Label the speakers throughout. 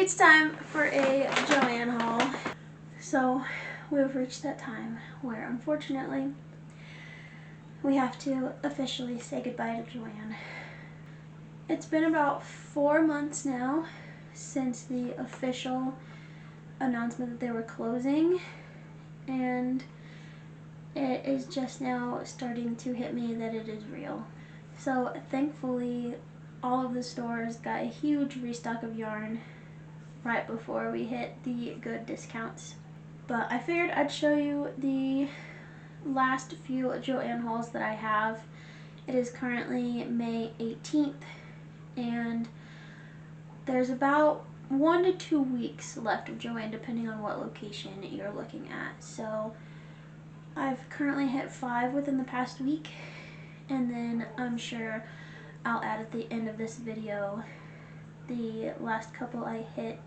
Speaker 1: It's time for a Joann haul. So we've reached that time where unfortunately we have to officially say goodbye to Joann. It's been about 4 months now since the official announcement that they were closing, and it is just now starting to hit me that it is real. So thankfully all of the stores got a huge restock of yarn right before we hit the good discounts. But I figured I'd show you the last few Joann hauls that I have. It is currently May 18th and there's about 1 to 2 weeks left of Joann depending on what location you're looking at. So I've currently hit 5 within the past week, and then I'm sure I'll add at the end of this video the last couple I hit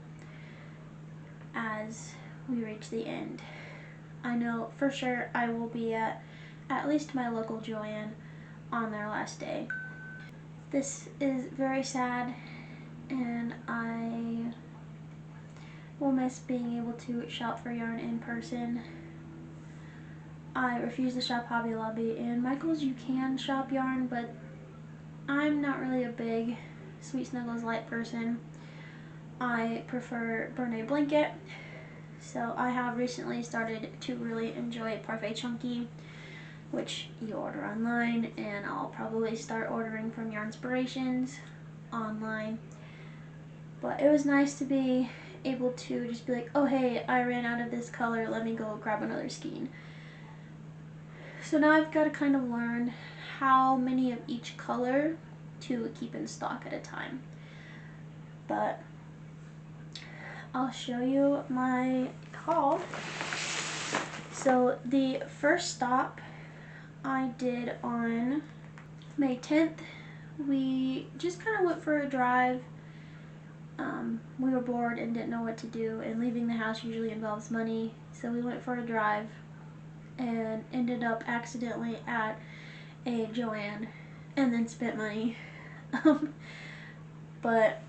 Speaker 1: as we reach the end. I know for sure I will be at least my local Joann on their last day. This is very sad, and I will miss being able to shop for yarn in person. I refuse to shop Hobby Lobby, and Michael's you can shop yarn, but I'm not really a big Sweet Snuggles light person. I prefer Bernat Blanket, so I have recently started to really enjoy Parfait Chunky, which you order online, and I'll probably start ordering from Yarnspirations online. But it was nice to be able to just be like, oh hey, I ran out of this color, let me go grab another skein. So now I've got to kind of learn how many of each color to keep in stock at a time. But I'll show you my haul. So the first stop I did on May 10th. We just kind of went for a drive. We were bored and didn't know what to do, and leaving the house usually involves money, so we went for a drive and ended up accidentally at a Joann and then spent money. But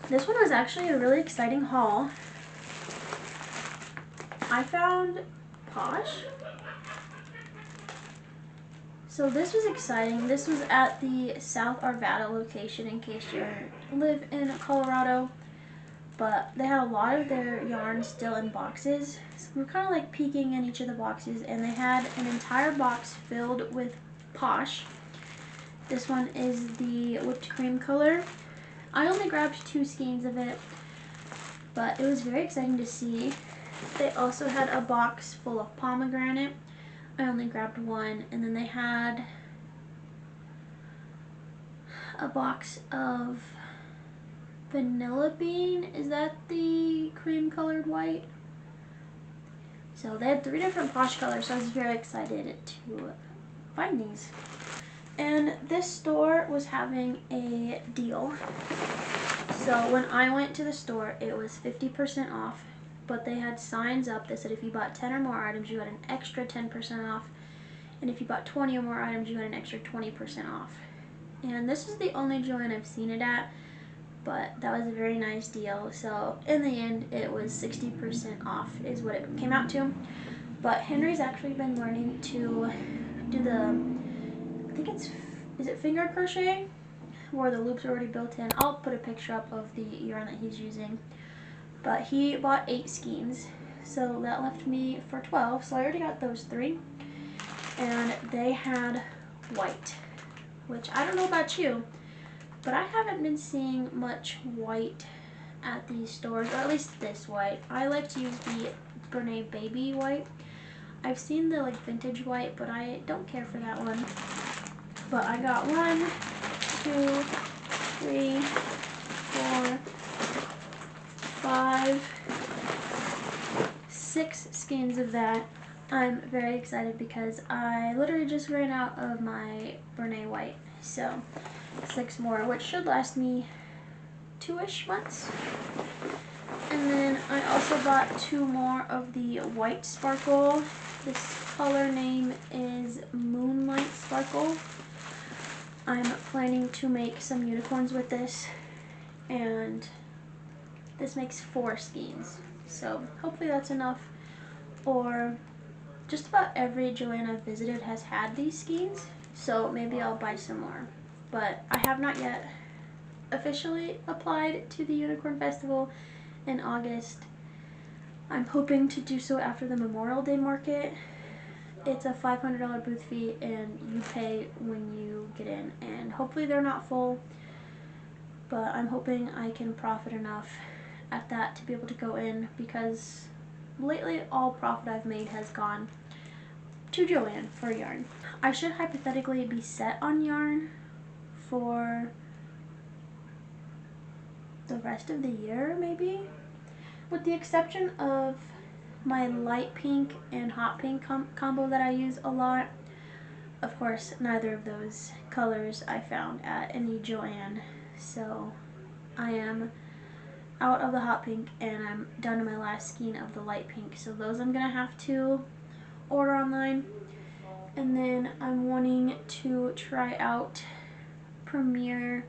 Speaker 1: this one was actually a really exciting haul. I found Posh. So this was exciting. This was at the South Arvada location, in case you live in Colorado. But they had a lot of their yarn still in boxes. So we're kind of like peeking in each of the boxes, and they had an entire box filled with Posh. This one is the whipped cream color. I only grabbed 2 skeins of it, but it was very exciting to see. They also had a box full of pomegranate. I only grabbed 1, and then they had a box of vanilla bean. Is that the cream colored white? So they had 3 different Posh colors, so I was very excited to find these. And this store was having a deal. So when I went to the store, it was 50% off, but they had signs up that said if you bought 10 or more items, you got an extra 10% off, and if you bought 20 or more items, you got an extra 20% off. And this is the only Joann I've seen it at, but that was a very nice deal. So in the end, it was 60% off is what it came out to. But Henry's actually been learning to do the, I think is it finger crochet, where the loops are already built in. I'll put a picture up of the yarn that he's using. But he bought 8 skeins, so that left me for 12. So I already got those 3, and they had white, which I don't know about you, but I haven't been seeing much white at these stores, or at least this white. I like to use the Bernat Baby white. I've seen the like vintage white, but I don't care for that one. But I got 1, 2, 3, 4, 5, 6 skeins of that. I'm very excited because I literally just ran out of my Bernat white. So 6 more, which should last me 2-ish months. And then I also bought 2 more of the white sparkle. This color name is Moonlight Sparkle. I'm planning to make some unicorns with this, and this makes 4 skeins. So hopefully that's enough. Or just about every Joann I've visited has had these skeins, so maybe I'll buy some more. But I have not yet officially applied to the Unicorn Festival in August. I'm hoping to do so after the Memorial Day market. It's a $500 booth fee and you pay when you get in, and hopefully they're not full, but I'm hoping I can profit enough at that to be able to go in, because lately all profit I've made has gone to Joann for yarn. I should hypothetically be set on yarn for the rest of the year, maybe, with the exception of my light pink and hot pink combo that I use a lot. Of course, neither of those colors I found at any Joann, so I am out of the hot pink and I'm down to my last skein of the light pink, so those I'm gonna have to order online. And then I'm wanting to try out Premier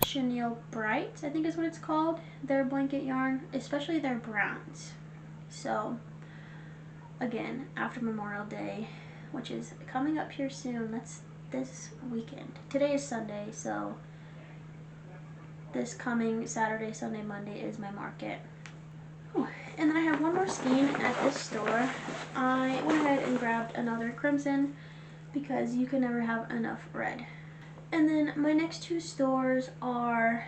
Speaker 1: Chenille Brights, I think is what it's called, their blanket yarn, especially their browns. So again, after Memorial Day, which is coming up here soon, that's this weekend. Today is Sunday, so this coming Saturday, Sunday, Monday is my market. Whew. And then I have one more skein at this store. I went ahead and grabbed another crimson because you can never have enough red. And then my next 2 stores are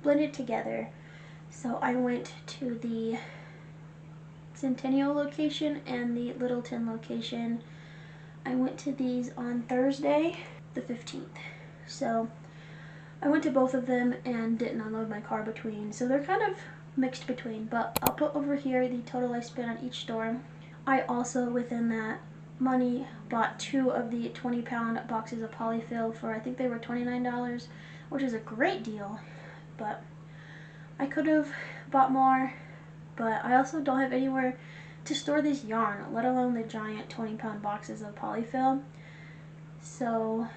Speaker 1: blended together. So I went to the Centennial location and the Littleton location. I went to these on Thursday, the 15th. So I went to both of them and didn't unload my car between, so they're kind of mixed between, but I'll put over here the total I spent on each store. I also, within that money, bought 2 of the 20-pound boxes of polyfill for, I think they were $29, which is a great deal, but I could have bought more, but I also don't have anywhere to store this yarn, let alone the giant 20-pound boxes of polyfill, so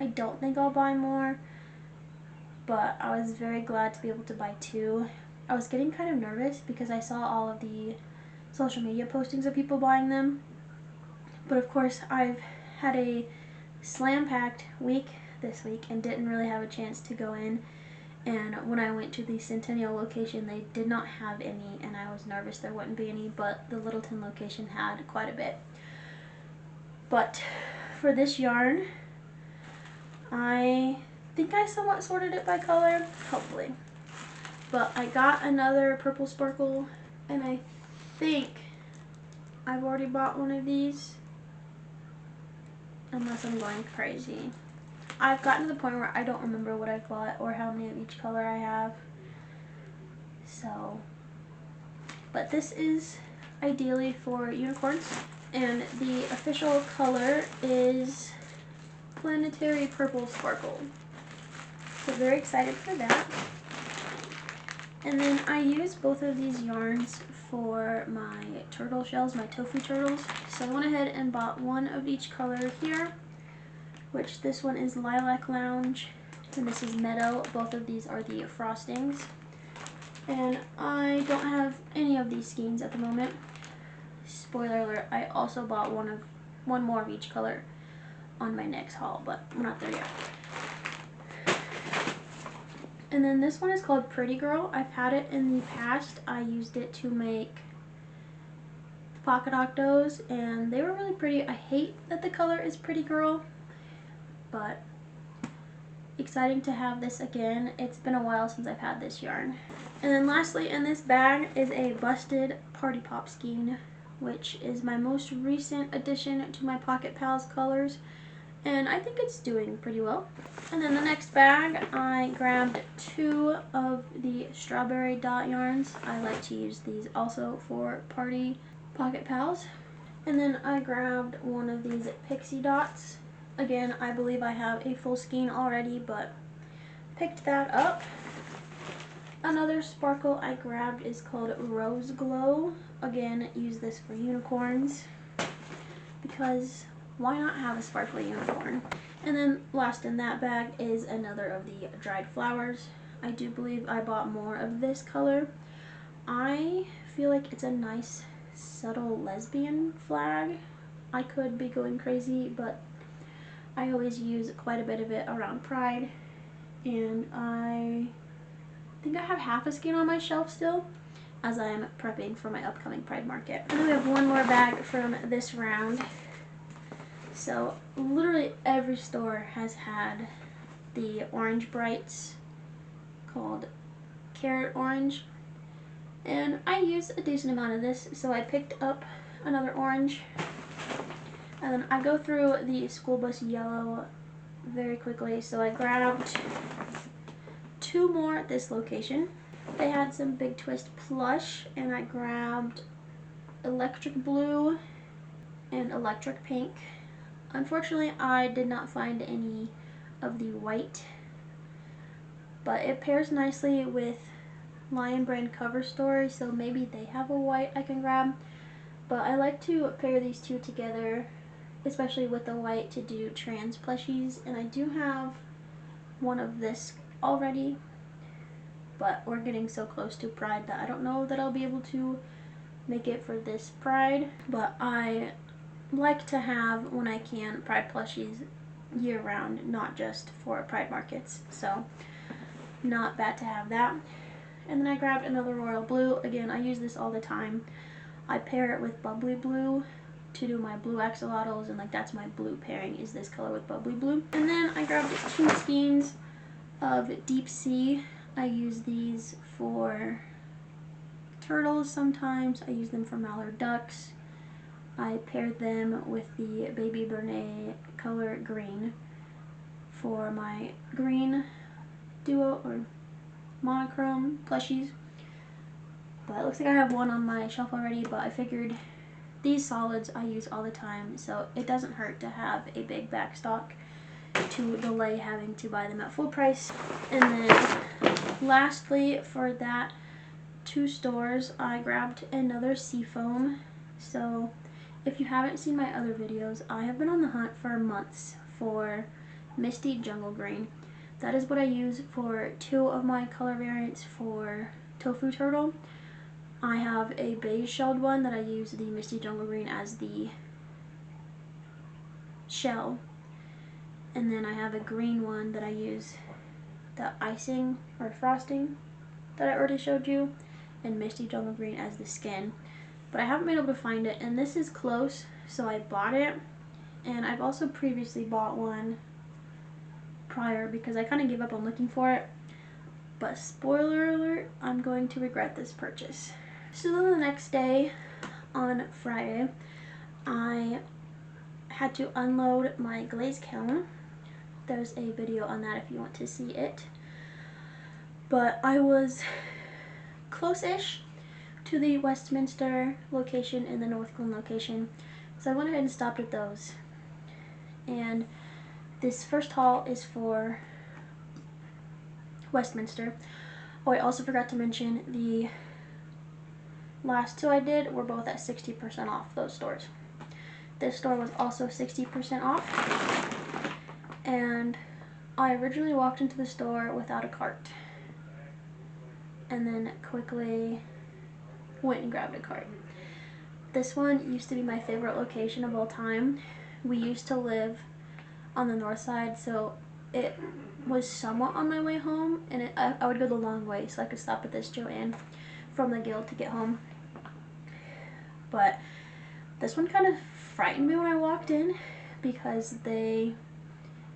Speaker 1: I don't think I'll buy more. But I was very glad to be able to buy 2. I was getting kind of nervous because I saw all of the social media postings of people buying them. But of course, I've had a slam-packed week this week and didn't really have a chance to go in. And when I went to the Centennial location, they did not have any, and I was nervous there wouldn't be any, but the Littleton location had quite a bit. But for this yarn, I think I somewhat sorted it by color, hopefully. But I got another purple sparkle, and I think I've already bought one of these, unless I'm going crazy. I've gotten to the point where I don't remember what I've bought or how many of each color I have. So, but this is ideally for unicorns, and the official color is Planetary Purple Sparkle. So very excited for that. And then I use both of these yarns for my turtle shells, my tofu turtles. So I went ahead and bought one of each color here, which this one is Lilac Lounge and this is Meadow. Both of these are the frostings. And I don't have any of these skeins at the moment. Spoiler alert, I also bought one more of each color on my next haul, but we're not there yet. And then this one is called Pretty Girl. I've had it in the past. I used it to make pocket octos and they were really pretty. I hate that the color is Pretty Girl, but exciting to have this again. It's been a while since I've had this yarn. And then lastly in this bag is a Busted Party Pop skein, which is my most recent addition to my Pocket Pals colors, and I think it's doing pretty well. And then the next bag, I grabbed 2 of the Strawberry Dot yarns. I like to use these also for party Pocket Pals. And then I grabbed one of these Pixie Dots. Again, I believe I have a full skein already, but picked that up. Another sparkle I grabbed is called Rose Glow. Again, use this for unicorns because why not have a sparkly unicorn? And then last in that bag is another of the dried flowers. I do believe I bought more of this color. I feel like it's a nice subtle lesbian flag. I could be going crazy, but I always use quite a bit of it around Pride, and I think I have half a skein on my shelf still as I'm prepping for my upcoming Pride market. And then we have one more bag from this round. So literally every store has had the orange brights called Carrot Orange, and I used a decent amount of this, so I picked up another orange, and then I go through the school bus yellow very quickly. So I grabbed 2 more at this location. They had some Big Twist plush, and I grabbed electric blue and electric pink. Unfortunately, I did not find any of the white, but it pairs nicely with Lion Brand cover story, so maybe they have a white I can grab. But I like to pair these two together, especially with the white, to do trans plushies, and I do have one of this already, but we're getting so close to Pride that I don't know that I'll be able to make it for this Pride. But I like to have, when I can, Pride plushies year round, not just for Pride markets, so not bad to have that. And then I grabbed another royal blue. Again, I use this all the time. I pair it with bubbly blue to do my blue axolotls, and like that's my blue pairing, is this color with bubbly blue. And then I grabbed 2 skeins of deep sea. I use these for turtles sometimes. I use them for mallard ducks. I paired them with the baby Bernat color green for my green duo or monochrome plushies. But it looks like I have one on my shelf already, but I figured these solids I use all the time, so it doesn't hurt to have a big back stock to delay having to buy them at full price. And then lastly, for that 2 stores, I grabbed another seafoam. So if you haven't seen my other videos, I have been on the hunt for months for Misty Jungle Green. That is what I use for 2 of my color variants for Tofu Turtle. I have a beige shelled one that I use the Misty Jungle Green as the shell. And then I have a green one that I use the icing or frosting that I already showed you, and Misty Jungle Green as the skin. But I haven't been able to find it, and this is close, so I bought it. And I've also previously bought one prior because I kind of gave up on looking for it. But spoiler alert, I'm going to regret this purchase. So then the next day, on Friday, I had to unload my glaze kiln. There's a video on that if you want to see it. But I was close-ish to the Westminster location and the Northglen location, so I went ahead and stopped at those. And this first haul is for Westminster. Oh, I also forgot to mention the last 2 I did were both at 60% off, those stores. This store was also 60% off, and I originally walked into the store without a cart and then quickly went and grabbed a cart. This one used to be my favorite location of all time. We used to live on the north side, so it was somewhat on my way home, and I would go the long way so I could stop at this Joann from the guild to get home. But this one kind of frightened me when I walked in because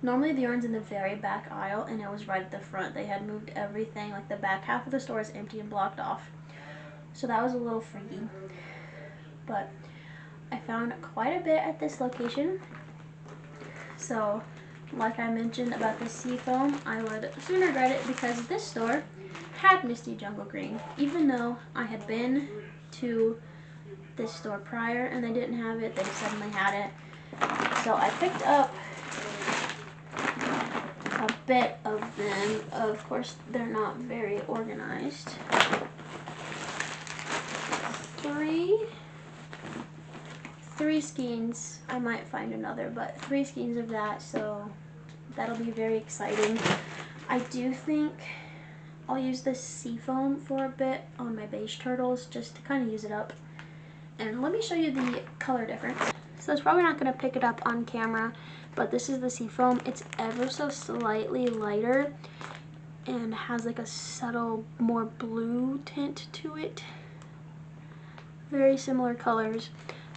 Speaker 1: normally the yarn's in the very back aisle, and it was right at the front. They had moved everything, like the back half of the store is empty and blocked off. So that was a little freaky. But I found quite a bit at this location. So like I mentioned about the seafoam, I would soon regret it because this store had Misty Jungle Green. Even though I had been to this store prior and they didn't have it, they suddenly had it. So I picked up a bit of them. Of course, they're not very organized. 3 skeins. I might find another, but 3 skeins of that, so that'll be very exciting. I do think I'll use this seafoam for a bit on my beige turtles just to kind of use it up. And let me show you the color difference. So it's probably not going to pick it up on camera, but this is the seafoam. It's ever so slightly lighter and has like a subtle, more blue tint to it. Very similar colors,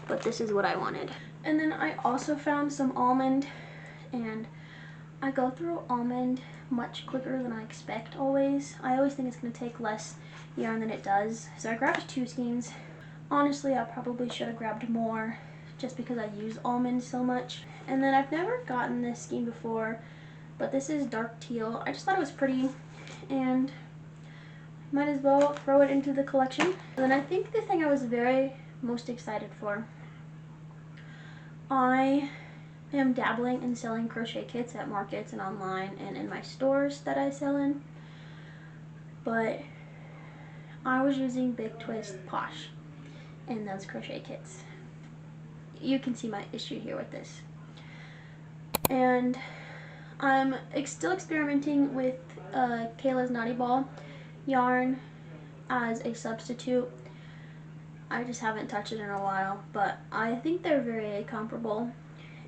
Speaker 1: but this is what I wanted. And then I also found some almond, and I go through almond much quicker than I expect always. I always think it's going to take less yarn than it does. So I grabbed 2 skeins. Honestly, I probably should have grabbed more just because I use almond so much. And then I've never gotten this skein before, but this is dark teal. I just thought it was pretty and might as well throw it into the collection. And then I think the thing I was most excited for, I am dabbling in selling crochet kits at markets and online and in my stores that I sell in, but I was using Big Twist Posh in those crochet kits. You can see my issue here with this. And I'm still experimenting with Kayla's Naughty Ball yarn as a substitute. I just haven't touched it in a while, but I think they're very comparable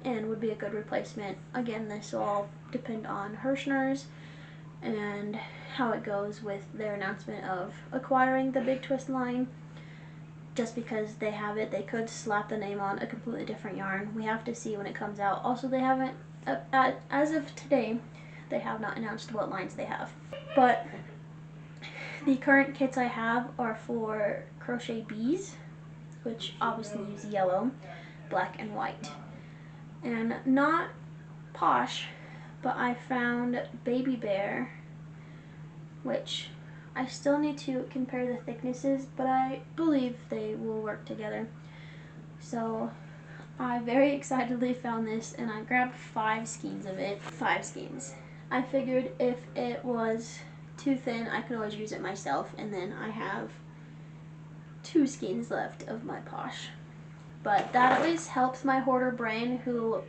Speaker 1: and would be a good replacement. Again, this will all depend on Hirschner's and how it goes with their announcement of acquiring the Big Twist line. Just because they have it, they could slap the name on a completely different yarn. We have to see when it comes out. Also, they haven't, as of today, they have not announced what lines they have. But the current kits I have are for Crochet Bees, which obviously use yellow, black, and white. And not Posh, but I found Baby Bear, which I still need to compare the thicknesses, but I believe they will work together. So I very excitedly found this, and I grabbed 5 skeins of it. 5 skeins. I figured if it was too thin, I could always use it myself, and then I have 2 skeins left of my Posh. But that at least helps my hoarder brain who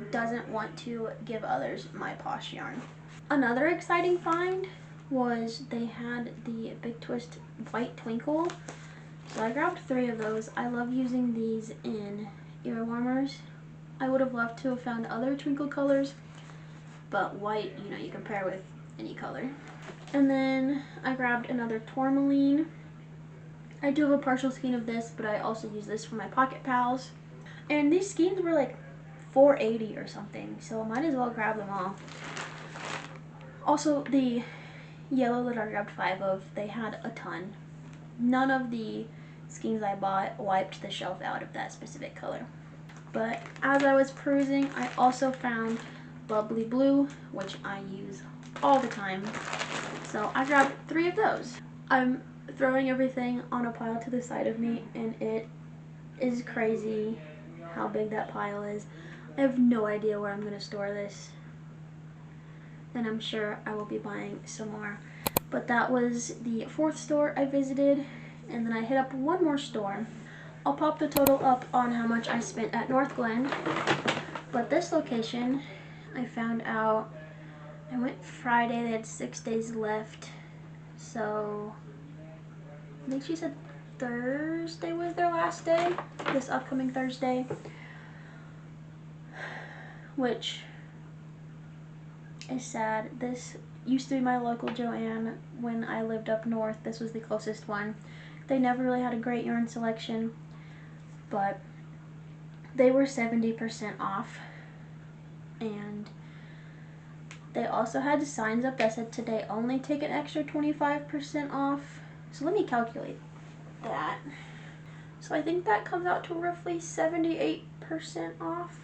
Speaker 1: doesn't want to give others my Posh yarn. Another exciting find was they had the Big Twist White Twinkle. So I grabbed 3 of those. I love using these in ear warmers. I would have loved to have found other twinkle colors, but white, you know, you can pair with any color. And then I grabbed another tourmaline. I do have a partial skein of this, but I also use this for my pocket pals. And these skeins were like $4.80 or something, so I might as well grab them all. Also, the yellow that I grabbed 5 of, they had a ton. None of the skeins I bought wiped the shelf out of that specific color. But as I was perusing, I also found Bubbly Blue, which I use all the time. So I grabbed 3 of those. I'm throwing everything on a pile to the side of me, and it is crazy how big that pile is. I have no idea where I'm going to store this, and I'm sure I will be buying some more. But that was the 4th store I visited, and then I hit up one more store. I'll pop the total up on how much I spent at North Glen, but this location, I found out, I went Friday, they had 6 days left, so I think she said Thursday was their last day, this upcoming Thursday, which is sad. This used to be my local Joann when I lived up north. This was the closest one. They never really had a great yarn selection, but they were 70% off, and they also had signs up that said today only take an extra 25% off. So let me calculate that. So I think that comes out to roughly 78% off.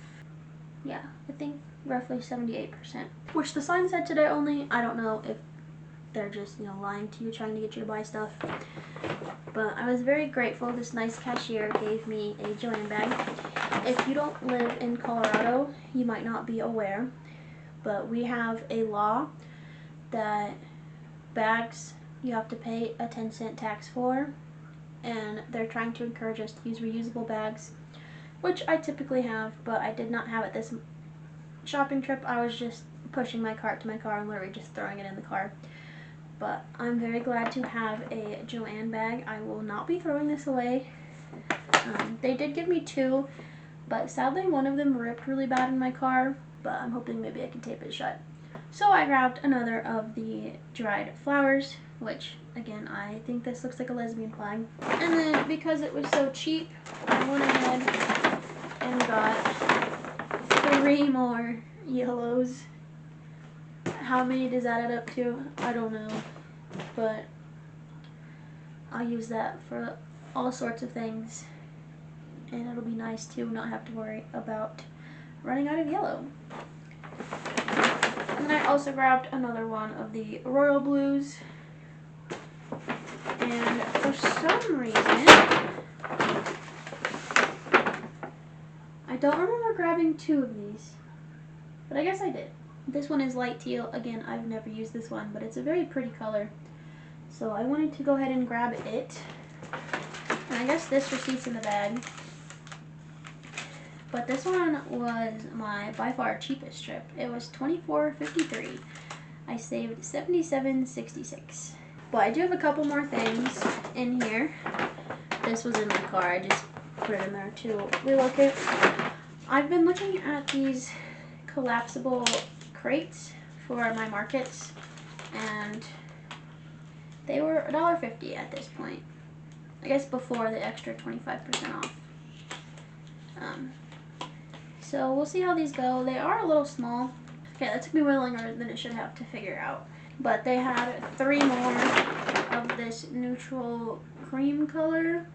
Speaker 1: Yeah, I think roughly 78%. Which the sign said today only. I don't know if they're just, you know, lying to you, trying to get you to buy stuff. But I was very grateful. This nice cashier gave me a Joann bag. If you don't live in Colorado, you might not be aware, but we have a law that bags you have to pay a 10-cent tax for, and they're trying to encourage us to use reusable bags, which I typically have, but I did not have it this shopping trip. I was just pushing my cart to my car and literally just throwing it in the car. But I'm very glad to have a Joann bag. I will not be throwing this away. They did give me 2, but sadly one of them ripped really bad in my car, but I'm hoping maybe I can tape it shut. So I grabbed another of the dried flowers, which again, I think this looks like a lesbian flag. And then because it was so cheap, I went ahead and got 3 more yellows. How many does that add up to? I don't know, but I'll use that for all sorts of things, and it'll be nice to not have to worry about running out of yellow. And then I also grabbed another one of the royal blues, and for some reason I don't remember grabbing 2 of these, but I guess I did. This one is light teal. Again, I've never used this one, but it's a very pretty color, so I wanted to go ahead and grab it. And I guess this receipt's in the bag, but this one was my by far cheapest trip. It was $24.53. I saved $77.66. But I do have a couple more things in here. This was in my car. I just put it in there to relocate. I've been looking at these collapsible crates for my markets, and they were $1.50 at this point. I guess before the extra 25% off. So we'll see how these go. They are a little small. Okay, that took me way longer than it should have to figure out. But they had 3 more of this neutral cream color.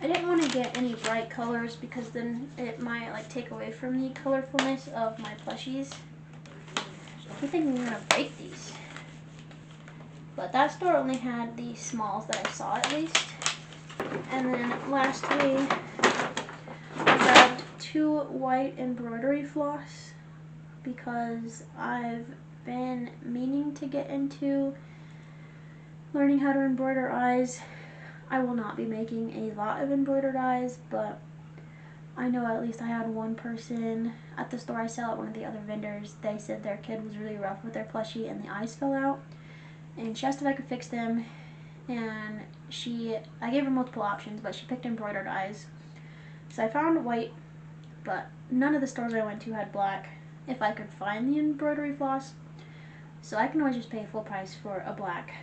Speaker 1: I didn't want to get any bright colors because then it might like take away from the colorfulness of my plushies. I think I'm gonna break these. But that store only had the smalls that I saw at least. And then lastly, I grabbed 2 white embroidery floss because I've been meaning to get into learning how to embroider eyes. I will not be making a lot of embroidered eyes, but I know at least I had one person at the store I sell at one of the other vendors. They said their kid was really rough with their plushie and the eyes fell out, and she asked if I could fix them, and I gave her multiple options, but she picked embroidered eyes. So I found white, but none of the stores I went to had black if I could find the embroidery floss. So I can always just pay full price for a black.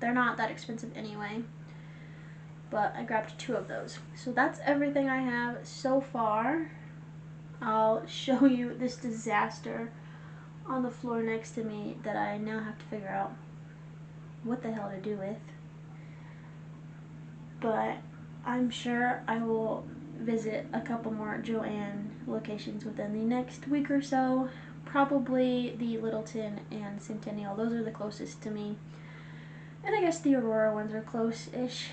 Speaker 1: They're not that expensive anyway, but I grabbed 2 of those. So that's everything I have so far. I'll show you this disaster on the floor next to me that I now have to figure out what the hell to do with. But I'm sure I will visit a couple more Joann locations within the next week or so. Probably the Littleton and Centennial. Those are the closest to me. And I guess the Aurora ones are close-ish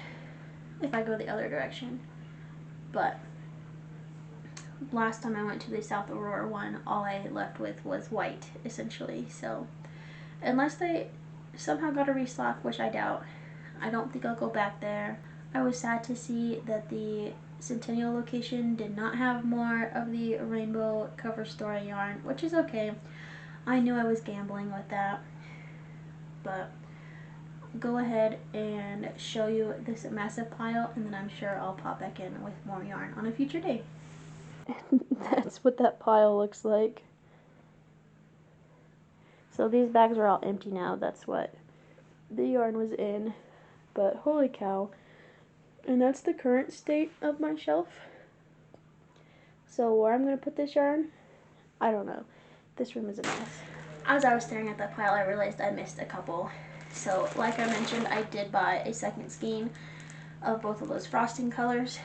Speaker 1: if I go the other direction. But last time I went to the South Aurora one, all I left with was white, essentially. So unless they somehow got a restock, which I doubt, I don't think I'll go back there. I was sad to see that the Centennial location did not have more of the rainbow cover story yarn, which is okay. I knew I was gambling with that, but go ahead and show you this massive pile, and then I'm sure I'll pop back in with more yarn on a future day. That's what that pile looks like. So these bags are all empty now. That's what the yarn was in, but holy cow. And that's the current state of my shelf. So where I'm going to put this yarn, I don't know. This room is a mess. As I was staring at that pile, I realized I missed a couple. So like I mentioned, I did buy a second skein of both of those frosting colors.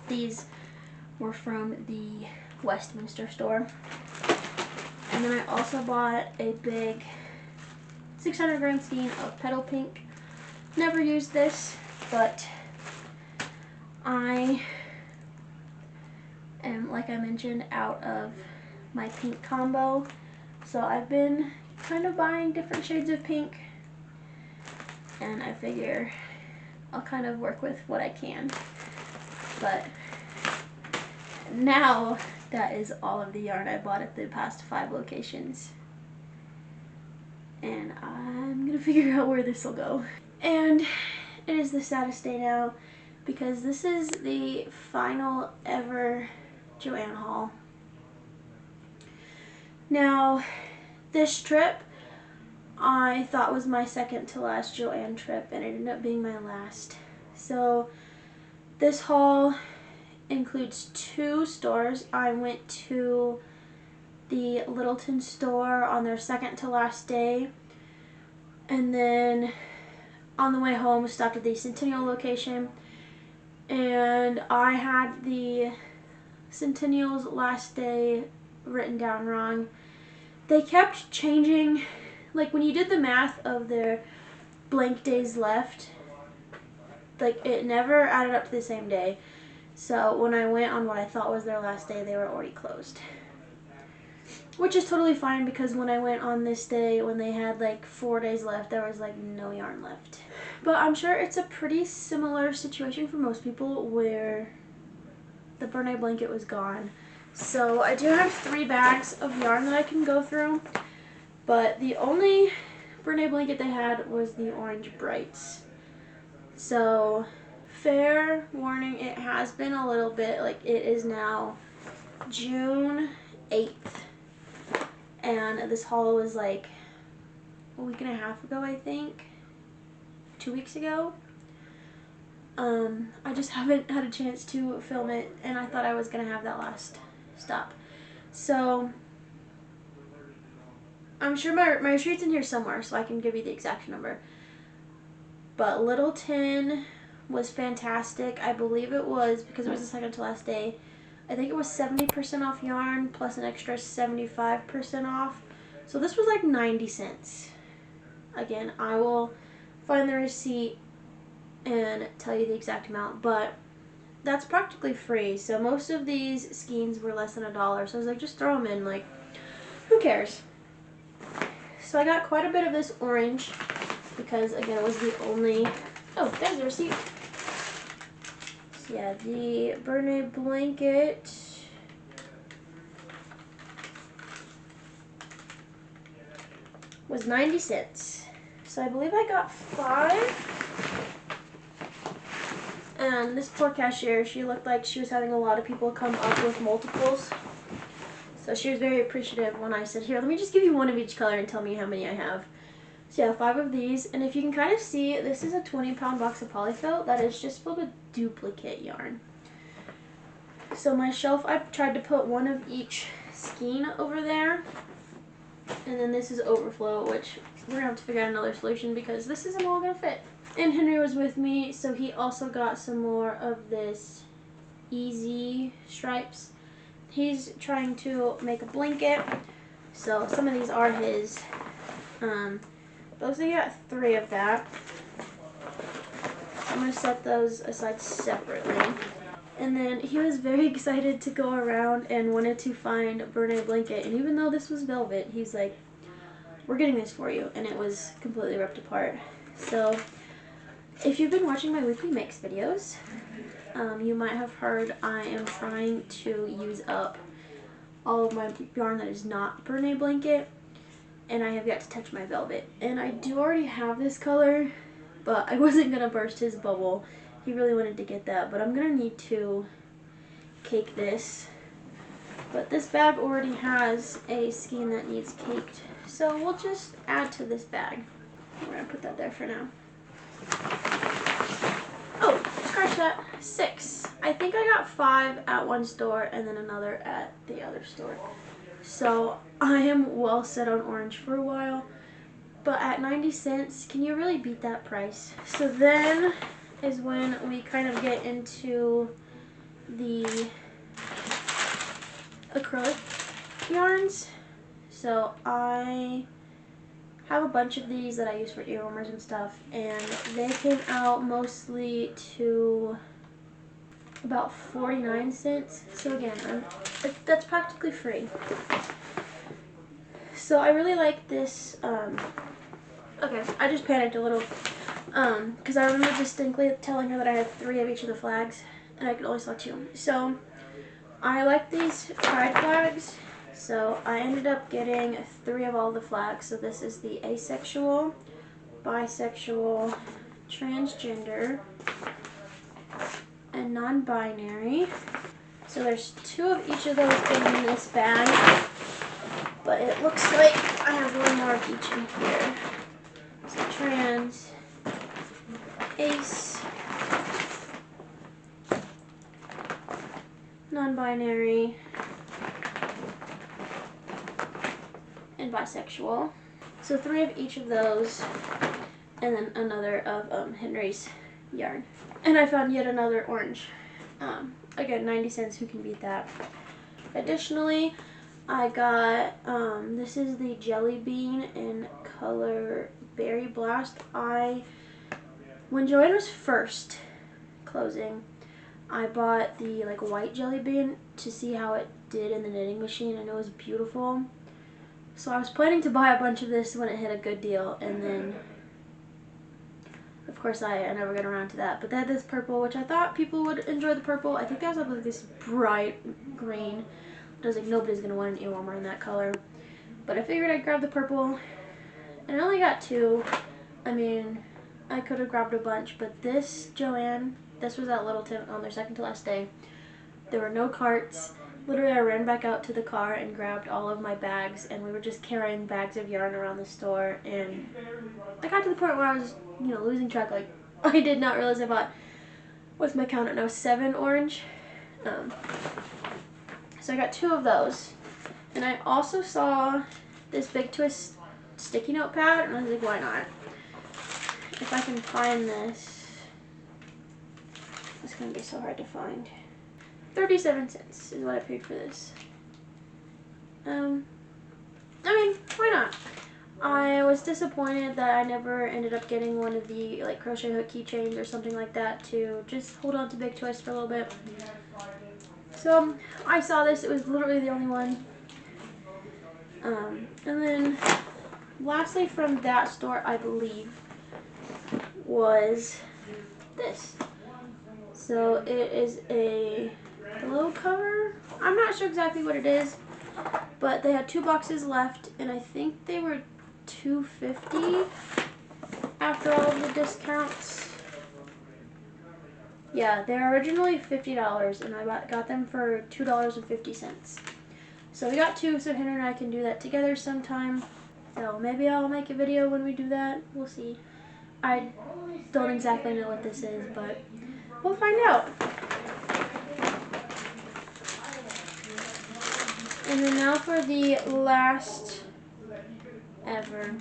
Speaker 1: These were from the Westminster store. And then I also bought a big 600 gram skein of petal pink. Never used this, but I am, like I mentioned, out of my pink combo. So I've been kind of buying different shades of pink, and I figure I'll kind of work with what I can. But now that is all of the yarn I bought at the past 5 locations. and I'm gonna figure out where this will go. And it is the saddest day now because this is the final ever Joann haul. Now, this trip I thought was my second to last Joann trip, and it ended up being my last. So this haul includes 2 stores. I went to the Littleton store on their second to last day, and then on the way home stopped at the Centennial location, and I had the Centennial's last day written down wrong. They kept changing, like when you did the math of their blank days left, like it never added up to the same day. So when I went on what I thought was their last day, they were already closed. Which is totally fine because when I went on this day, when they had like 4 days left, there was like no yarn left. But I'm sure it's a pretty similar situation for most people where the Bernat blanket was gone. So I do have 3 bags of yarn that I can go through, but the only Bernat blanket they had was the orange brights. So fair warning, it has been a little bit, like it is now June 8th, and this haul was like a week and a half ago, I think, 2 weeks ago. I just haven't had a chance to film it, and I thought I was gonna have that last stop. So I'm sure my receipt's in here somewhere, so I can give you the exact number. But Littleton was fantastic. I believe it was, because it was the second to last day, I think it was 70% off yarn plus an extra 75% off. So this was like 90 cents. Again, I will find the receipt and tell you the exact amount, but that's practically free. So most of these skeins were less than $1. So I was like, just throw them in, like, who cares? So I got quite a bit of this orange because, again, it was the only, oh, there's the receipt. So yeah, the Bernat blanket was 90 cents. So I believe I got 5. And this poor cashier, she looked like she was having a lot of people come up with multiples. So she was very appreciative when I said, here, let me just give you one of each color and tell me how many I have. So yeah, 5 of these. And if you can kind of see, this is a 20-pound box of polyfill that is just filled with duplicate yarn. So my shelf, I tried to put one of each skein over there. And then this is overflow, which we're going to have to figure out another solution because this isn't all going to fit. And Henry was with me, so he also got some more of this easy stripes. He's trying to make a blanket, so some of these are his. Looks like he got 3 of that. I'm going to set those aside separately. And then he was very excited to go around and wanted to find a Bernat blanket. And even though this was velvet, he's like, we're getting this for you. And it was completely ripped apart. So if you've been watching my weekly mix videos, you might have heard I am trying to use up all of my yarn that is not Bernat blanket. And I have yet to touch my velvet. And I do already have this color, but I wasn't going to burst his bubble. He really wanted to get that, but I'm going to need to cake this. But this bag already has a skein that needs caked, so we'll just add to this bag. We're going to put that there for now. Oh, scratch that. 6. I think I got 5 at one store and then another at the other store. So I am well set on orange for a while, but at 90 cents, can you really beat that price? So then is when we kind of get into the acrylic yarns. So I have a bunch of these that I use for ear warmers and stuff, and they came out mostly to about 49 cents. So again, that's practically free. So I really like this. Okay, I just panicked a little. Because I remember distinctly telling her that I had 3 of each of the flags, and I could only saw 2. So, I like these pride flags. So I ended up getting 3 of all the flags. So this is the asexual, bisexual, transgender, and non-binary. So there's 2 of each of those in this bag, but it looks like I have 1 more of each in here. So trans, ace, non-binary, and bisexual. So 3 of each of those, and then another of Henry's yarn. And I found yet another orange. Again, 90 cents, who can beat that? Additionally, I got, this is the Jelly Bean in color Berry Blast. When Joann was first closing, I bought the like white Jelly Bean to see how it did in the knitting machine, and it was beautiful. So I was planning to buy a bunch of this when it hit a good deal, and then of course I never got around to that. But they had this purple, which I thought people would enjoy the purple. I think they also have like this bright green. I was like, nobody's gonna want an earwarmer in that color. But I figured I'd grab the purple, and I only got 2. I mean, I could have grabbed a bunch, but this Joann, this was at Littleton on their second to last day. There were no carts. Literally, I ran back out to the car and grabbed all of my bags, and we were just carrying bags of yarn around the store, and I got to the point where I was, losing track. Like, I did not realize I bought, what's my count now, 7 orange. So I got 2 of those, and I also saw this Big Twist sticky note pad, and I was like, why not? If I can find this, it's gonna be so hard to find. 37 cents is what I paid for this. I mean, why not? I was disappointed that I never ended up getting one of the like crochet hook keychains or something like that to just hold on to Big Twist for a little bit. So I saw this, it was literally the only one. And then lastly from that store, I believe, was this. So it is a pillow cover. I'm not sure exactly what it is, but they had 2 boxes left, and I think they were $2.50 after all of the discounts. Yeah, they're originally $50, and I got them for $2.50. So we got 2, so Henry and I can do that together sometime. So maybe I'll make a video when we do that. We'll see. I don't exactly know what this is, but we'll find out. And then now for the last ever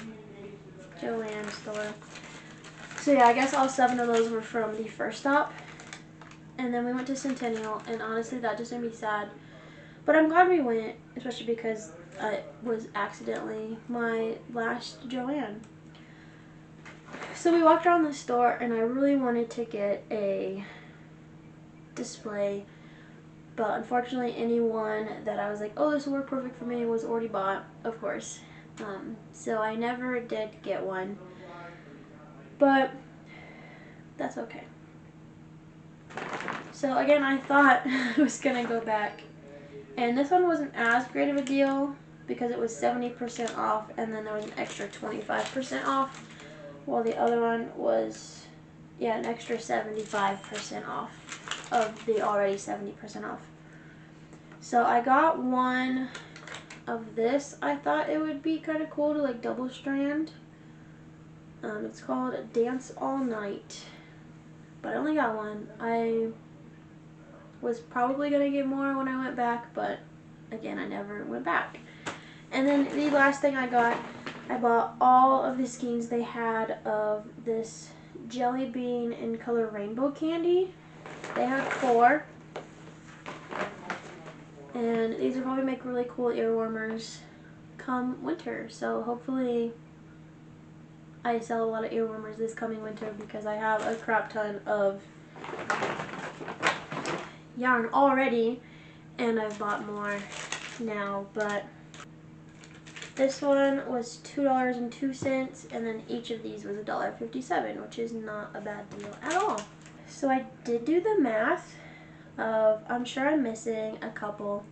Speaker 1: Joann store. So yeah, I guess all 7 of those were from the first stop. And then we went to Centennial, and honestly that just made me sad. But I'm glad we went, especially because it was accidentally my last Joann. So we walked around the store, and I really wanted to get a display, but unfortunately anyone that I was like, oh, this will work perfect for me, was already bought, of course. So I never did get one, but that's okay. So again, I thought I was gonna go back, and this one wasn't as great of a deal because it was 70% off, and then there was an extra 25% off, while the other one was, yeah, an extra 75% off of the already 70% off. So I got one of this. I thought it would be kind of cool to like double strand. It's called Dance All Night, but I only got one. I was probably gonna get more when I went back, but again, I never went back. And then the last thing I bought all of the skeins they had of this Jelly Bean in color Rainbow Candy. They had 4. And these will probably make really cool ear warmers come winter. So hopefully I sell a lot of ear warmers this coming winter, because I have a crap ton of yarn already, and I've bought more now. But this one was $2.02, and then each of these was $1.57, which is not a bad deal at all. So I did do the math of, I'm sure I'm missing a couple,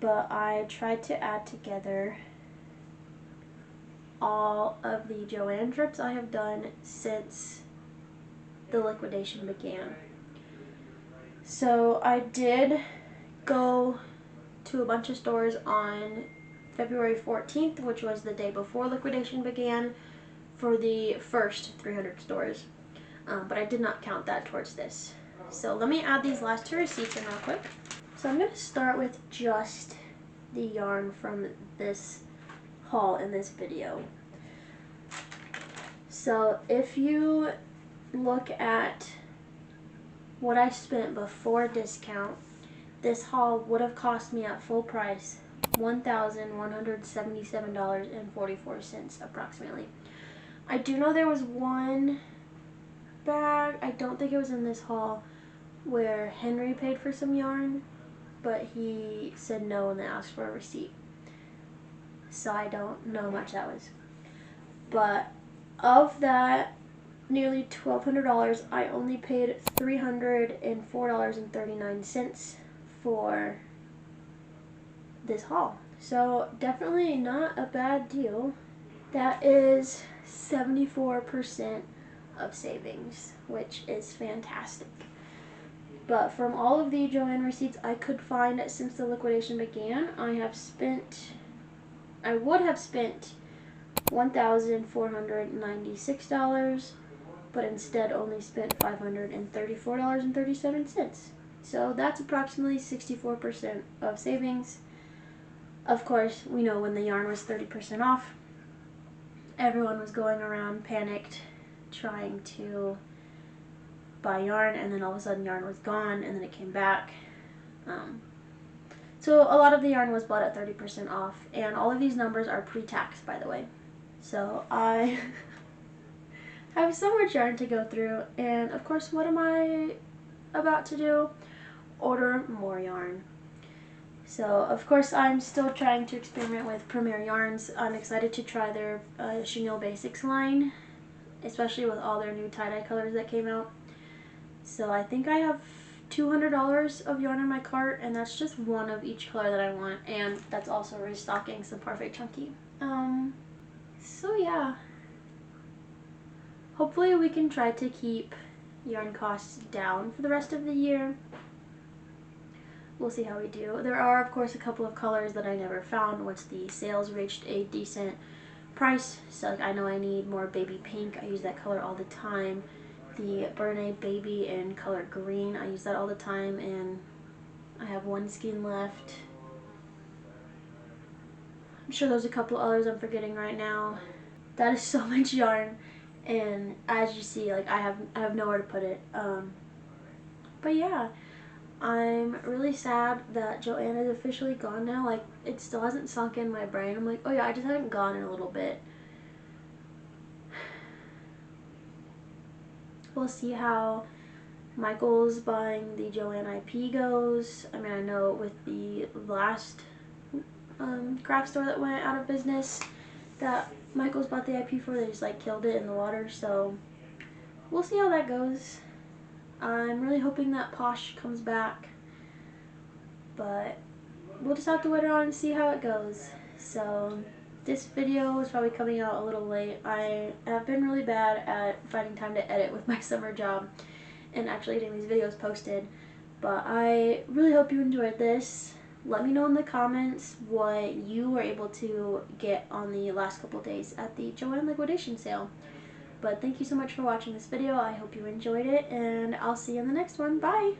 Speaker 1: but I tried to add together all of the Joann trips I have done since the liquidation began. So I did go to a bunch of stores on February 14th, which was the day before liquidation began, for the first 300 stores. But I did not count that towards this. So let me add these last two receipts in real quick. So I'm going to start with just the yarn from this haul in this video. So if you look at what I spent before discount, this haul would have cost me at full price $1,177.44 approximately. I do know there was one bag, I don't think it was in this haul, where Henry paid for some yarn, but he said no and then asked for a receipt. So I don't know how much that was. But of that nearly $1,200, I only paid $304.39 for this haul. So definitely not a bad deal. That is 74% of savings, which is fantastic. But from all of the Joann receipts I could find since the liquidation began, I would have spent $1,496, but instead only spent $534.37. So that's approximately 64% of savings. Of course, we know when the yarn was 30% off, everyone was going around panicked trying to buy yarn, and then all of a sudden yarn was gone and then it came back. So a lot of the yarn was bought at 30% off, and all of these numbers are pre-tax, by the way. So I have so much yarn to go through, and of course, what am I about to do? Order more yarn. So of course I'm still trying to experiment with Premier Yarns. I'm excited to try their Chenille Basics line, especially with all their new tie-dye colors that came out. So I think I have $200 of yarn in my cart, and that's just one of each color that I want, and that's also restocking some Perfect Chunky. So yeah, hopefully we can try to keep yarn costs down for the rest of the year. We'll see how we do. There are, of course, a couple of colors that I never found once the sales reached a decent price. So like, I know I need more baby pink. I use that color all the time. The Bernat Baby in color green, I use that all the time, and I have one skein left. I'm sure there's a couple others I'm forgetting right now. That is so much yarn, and as you see, like I have nowhere to put it. But yeah, I'm really sad that Joann is officially gone now. Like, it still hasn't sunk in my brain. I'm like, oh yeah, I just haven't gone in a little bit. We'll see how Michael's buying the Joann IP goes. I mean, I know with the last craft store that went out of business that Michael's bought the IP for, they just like killed it in the water. So we'll see how that goes. I'm really hoping that Posh comes back, but we'll just have to wait around and see how it goes. So this video is probably coming out a little late. I have been really bad at finding time to edit with my summer job and actually getting these videos posted, but I really hope you enjoyed this. Let me know in the comments what you were able to get on the last couple days at the Joann liquidation sale. But thank you so much for watching this video. I hope you enjoyed it, and I'll see you in the next one. Bye!